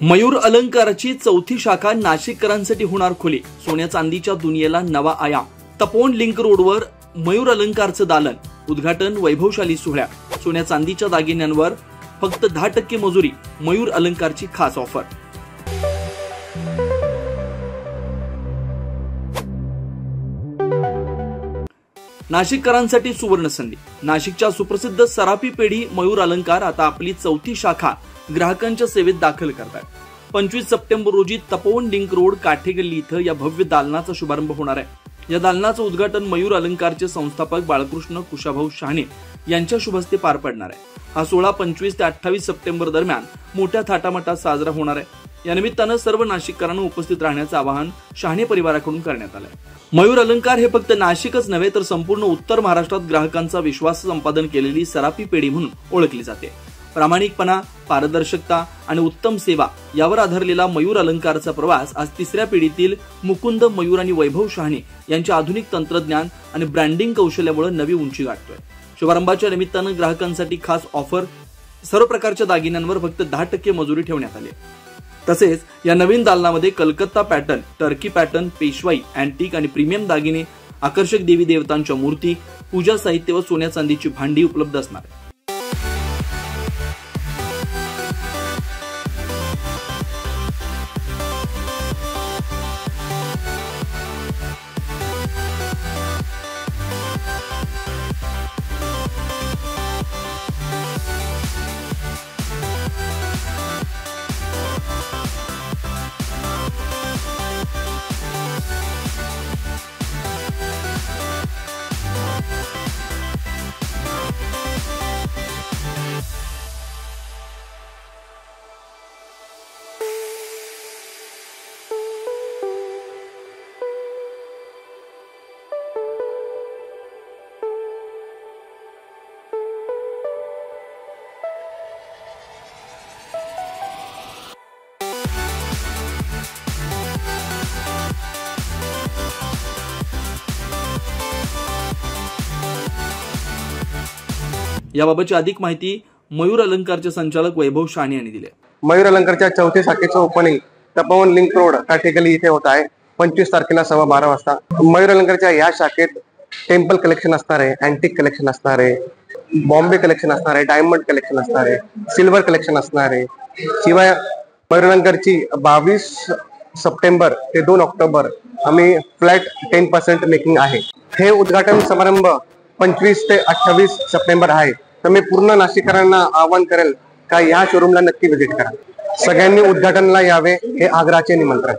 मयूर अलंकाराची चौथी शाखा नाशिककरांसाठी होणार खुली। सोन्या चांदीच्या दुनियेला नवा आयाम। तपोवन लिंक रोडवर मयूर अलंकारचं दालन, उद्घाटन वैभवशाली सोहळ्यात। सोन्या चांदीच्या दागिन्यांवर फक्त 10% मजुरी। मयूर अलंकारची खास ऑफर। नाशिककरांसाठी सुवर्ण संधी। नाशिकच्या सुप्रसिद्ध सराफी पेढी मयूर अलंकार आता आपली चौथी शाखा ग्राहकांच्या सेवेत दाखल करतात। 25 सप्टेंबर रोजी तपोवन लिंक रोड काठेगल्ली इथं या भव्य दालनाचा शुभारंभ होणार आहे। या दालनाचं उद्घाटन मयूर अलंकारचे संस्थापक बाळकृष्ण कुशाभाऊ शहाणे यांच्या शुभ हस्ते पार पडणार आहे। हा सोहळा 25 ते 28 सप्टेंबर दरम्यान मोठ्या थाटामाटात साजरा होणार आहे। या निमित्तानं सर्व नाशिककरांना उपस्थित राहण्याचं आवाहन शहाणे परिवाराकडून करण्यात आलंय। मयूर अलंकार हे फक्त नाशिकच नव्हे तर संपूर्ण उत्तर महाराष्ट्रात ग्राहकांचा विश्वास संपादन केलेली सराफी पेढी म्हणून ओळखली जाते। प्रामाणिकपणा, पारदर्शकता आणि उत्तम सेवा यावर आधारलेला मयूर अलंकारचा प्रवास आज तिसऱ्या पिढीतील मुकुंद, मयूर आणि वैभव शहाणे यांच्या आधुनिक तंत्रज्ञान आणि ब्रँडिंग कौशल्यामुळे नवी उंची गाठतोय। शुभारंभाच्या निमित्तानं ग्राहकांसाठी खास ऑफर, सर्व प्रकारच्या दागिन्यांवर फक्त 10% मजुरी ठेवण्यात आली। तसेच या नवीन दालनामध्ये कलकत्ता पॅटर्न, टर्की पॅटर्न, पेशवाई, अँटिक आणि प्रीमियम दागिने, आकर्षक देवी देवतांच्या मूर्ती, पूजा साहित्य व सोन्या चांदीची भांडी उपलब्ध असणार आहे। याबाबतची अधिक माहिती मयूर अलंकारचे संचालक वैभव शहाणे यांनी दिली। मयूर अलंकारच्या चौथ्या शाखेचं ओपनिंग तपोवन लिंक रोड काठेगल्ली इथे होत आहे 25 तारखेला 12:15 वाजता। मयूर अलंकारच्या या शाखेत टेम्पल कलेक्शन असणार आहे, अँटिक कलेक्शन असणार आहे, बॉम्बे कलेक्शन असणार आहे, डायमंड कलेक्शन असणार आहे, सिल्वर कलेक्शन असणार आहे। शिवाय मयूर अलंकारची 22 सप्टेंबर ते 2 ऑक्टोबर आम्ही फ्लॅट 10% मेकिंग आहे। हे उद्घाटन समारंभ 25 ते 28 सप्टेंबर आहे। तर मी पूर्ण नाशिककरांना आवाहन करेल का या शोरूमला नक्की व्हिजिट करा। सगळ्यांनी उद्घाटनाला यावे हे आग्रहाचे निमंत्रण।